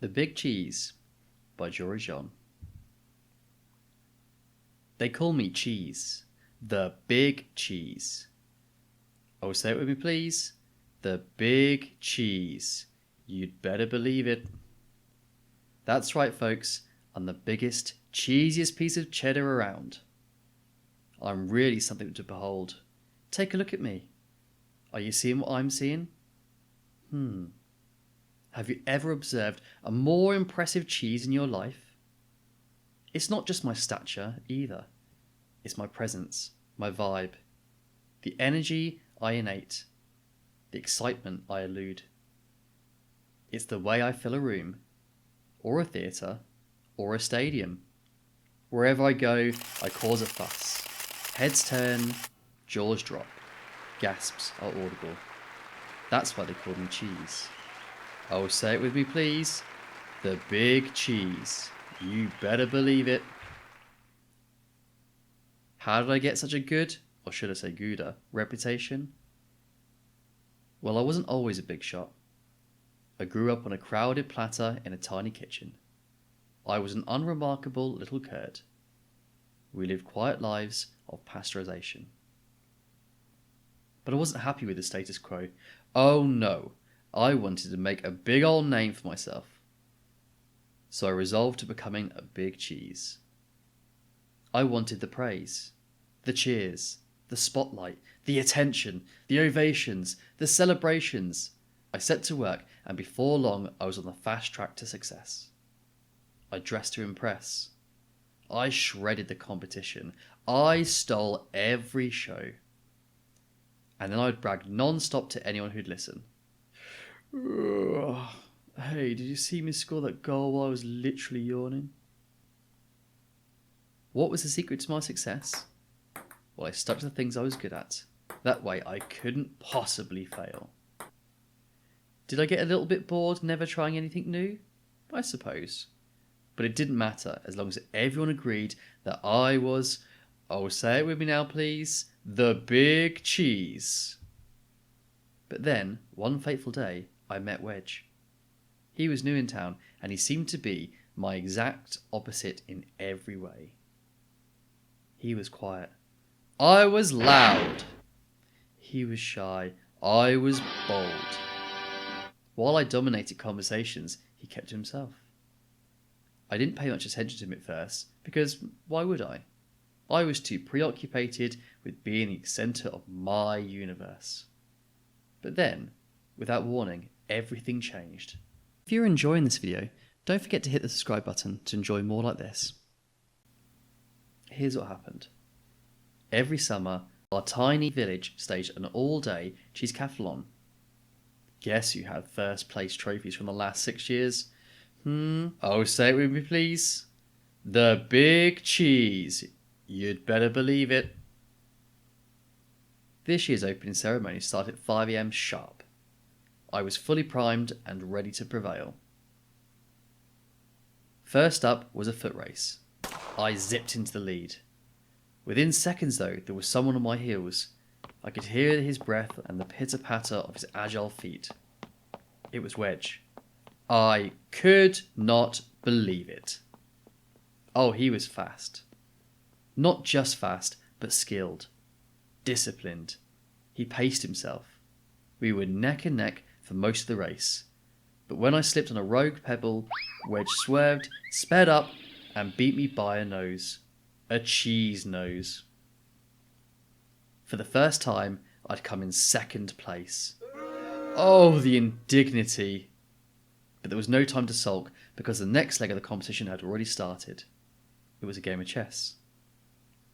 The Big Cheese by Jory John. They call me Cheese, the Big Cheese. Oh, say it with me please. The Big Cheese. You'd better believe it. That's right folks, I'm the biggest, cheesiest piece of cheddar around. I'm really something to behold. Take a look at me. Are you seeing what I'm seeing? Have you ever observed a more impressive cheese in your life? It's not just my stature either. It's my presence, my vibe, the energy I innate, the excitement I elude. It's the way I fill a room, or a theatre, or a stadium. Wherever I go, I cause a fuss. Heads turn, jaws drop, gasps are audible. That's why they call me Cheese. Oh, say it with me please. The Big Cheese. You better believe it. How did I get such a good, or should I say gooder, reputation? Well, I wasn't always a big shot. I grew up on a crowded platter in a tiny kitchen. I was an unremarkable little curd. We lived quiet lives of pasteurization. But I wasn't happy with the status quo. Oh no, I wanted to make a big old name for myself. So I resolved to becoming a big cheese. I wanted the praise, the cheers, the spotlight, the attention, the ovations, the celebrations. I set to work, and before long I was on the fast track to success. I dressed to impress. I shredded the competition. I stole every show. And then I'd brag non-stop to anyone who'd listen. Hey, did you see me score that goal while I was literally yawning? What was the secret to my success? Well, I stuck to the things I was good at. That way I couldn't possibly fail. Did I get a little bit bored never trying anything new? I suppose. But it didn't matter as long as everyone agreed that I was, oh say it with me now please, the Big Cheese. But then, one fateful day, I met Wedge. He was new in town, and he seemed to be my exact opposite in every way. He was quiet. I was loud. He was shy. I was bold. While I dominated conversations, he kept to himself. I didn't pay much attention to him at first, because why would I? I was too preoccupied with being the centre of my universe. But then, without warning, everything changed. If you're enjoying this video, don't forget to hit the subscribe button to enjoy more like this. Here's what happened. Every summer, our tiny village staged an all-day Cheese-cathlon. Guess who had first place trophies from the last 6 years? Oh, say it with me please. The Big Cheese. You'd better believe it. This year's opening ceremony started at 5 AM sharp. I was fully primed and ready to prevail. First up was a foot race. I zipped into the lead. Within seconds though, there was someone on my heels. I could hear his breath and the pitter-patter of his agile feet. It was Wedge. I could not believe it. Oh, he was fast. Not just fast, but skilled. Disciplined. He paced himself. We were neck and neck for most of the race. But when I slipped on a rogue pebble, Wedge swerved, sped up, and beat me by a nose. A cheese nose. For the first time, I'd come in second place. Oh, the indignity. But there was no time to sulk, because the next leg of the competition had already started. It was a game of chess.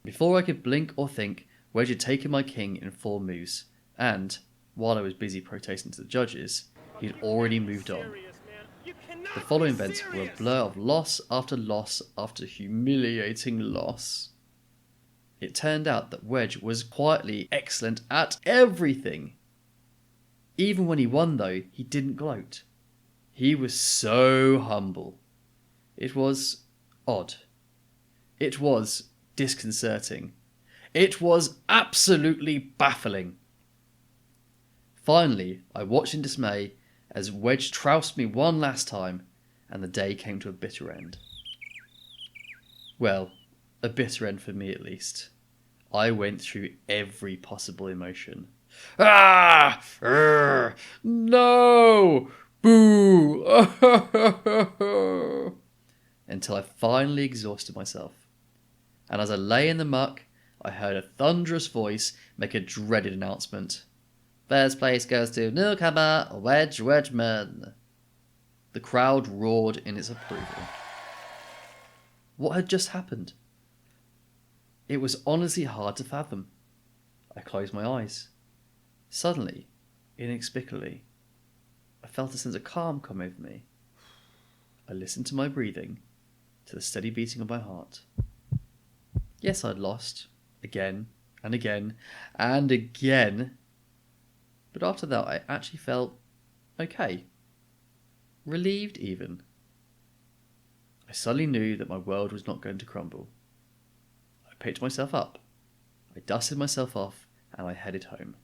Before I could blink or think, Wedge had taken my king in 4 moves, and, while I was busy protesting to the judges, he had already moved on. The following events were a blur of loss after humiliating loss. It turned out that Wedge was quietly excellent at everything. Even when he won though, he didn't gloat. He was so humble. It was odd. It was disconcerting. It was absolutely baffling. Finally, I watched in dismay as Wedge trounced me one last time, and the day came to a bitter end. Well, a bitter end for me at least. I went through every possible emotion. Ah! No! Boo! Until I finally exhausted myself. And as I lay in the muck, I heard a thunderous voice make a dreaded announcement. First place goes to newcomer Wedge Wedgeman. The crowd roared in its approval. What had just happened? It was honestly hard to fathom. I closed my eyes. Suddenly, inexplicably, I felt a sense of calm come over me. I listened to my breathing, to the steady beating of my heart. Yes, I'd lost, again and again and again. But after that, I actually felt okay. Relieved even. I suddenly knew that my world was not going to crumble. I picked myself up. I dusted myself off and I headed home.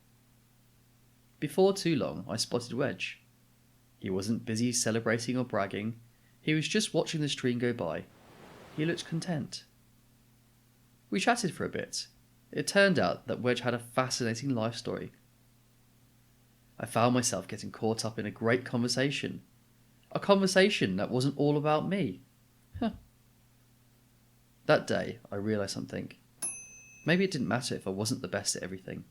Before too long, I spotted Wedge. He wasn't busy celebrating or bragging. He was just watching the stream go by. He looked content. We chatted for a bit. It turned out that Wedge had a fascinating life story. I found myself getting caught up in a great conversation. A conversation that wasn't all about me. That day, I realised something. Maybe it didn't matter if I wasn't the best at everything.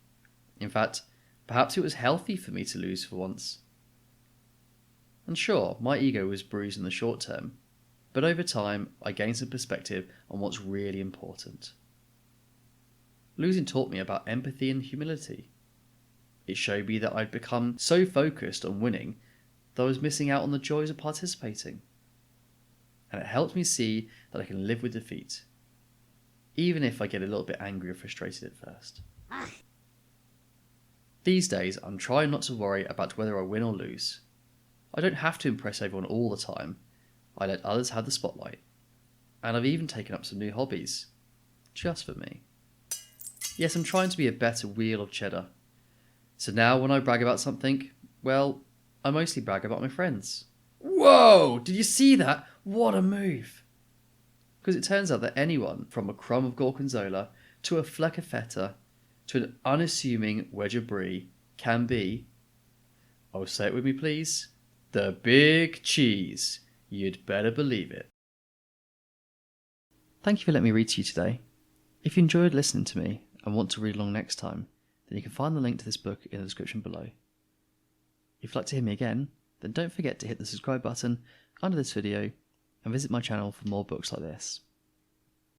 In fact, perhaps it was healthy for me to lose for once. And sure, my ego was bruised in the short term, but over time, I gained some perspective on what's really important. Losing taught me about empathy and humility. It showed me that I'd become so focused on winning that I was missing out on the joys of participating. And it helped me see that I can live with defeat, even if I get a little bit angry or frustrated at first. These days, I'm trying not to worry about whether I win or lose. I don't have to impress everyone all the time. I let others have the spotlight. And I've even taken up some new hobbies, just for me. Yes, I'm trying to be a better wheel of cheddar. So now when I brag about something, well, I mostly brag about my friends. Whoa! Did you see that? What a move! Because it turns out that anyone, from a crumb of gorgonzola to a fleck of feta to an unassuming wedge of brie, can be, oh, say it with me please, the big cheese. You'd better believe it. Thank you for letting me read to you today. If you enjoyed listening to me and want to read along next time, then you can find the link to this book in the description below. If you'd like to hear me again, then don't forget to hit the subscribe button under this video and visit my channel for more books like this.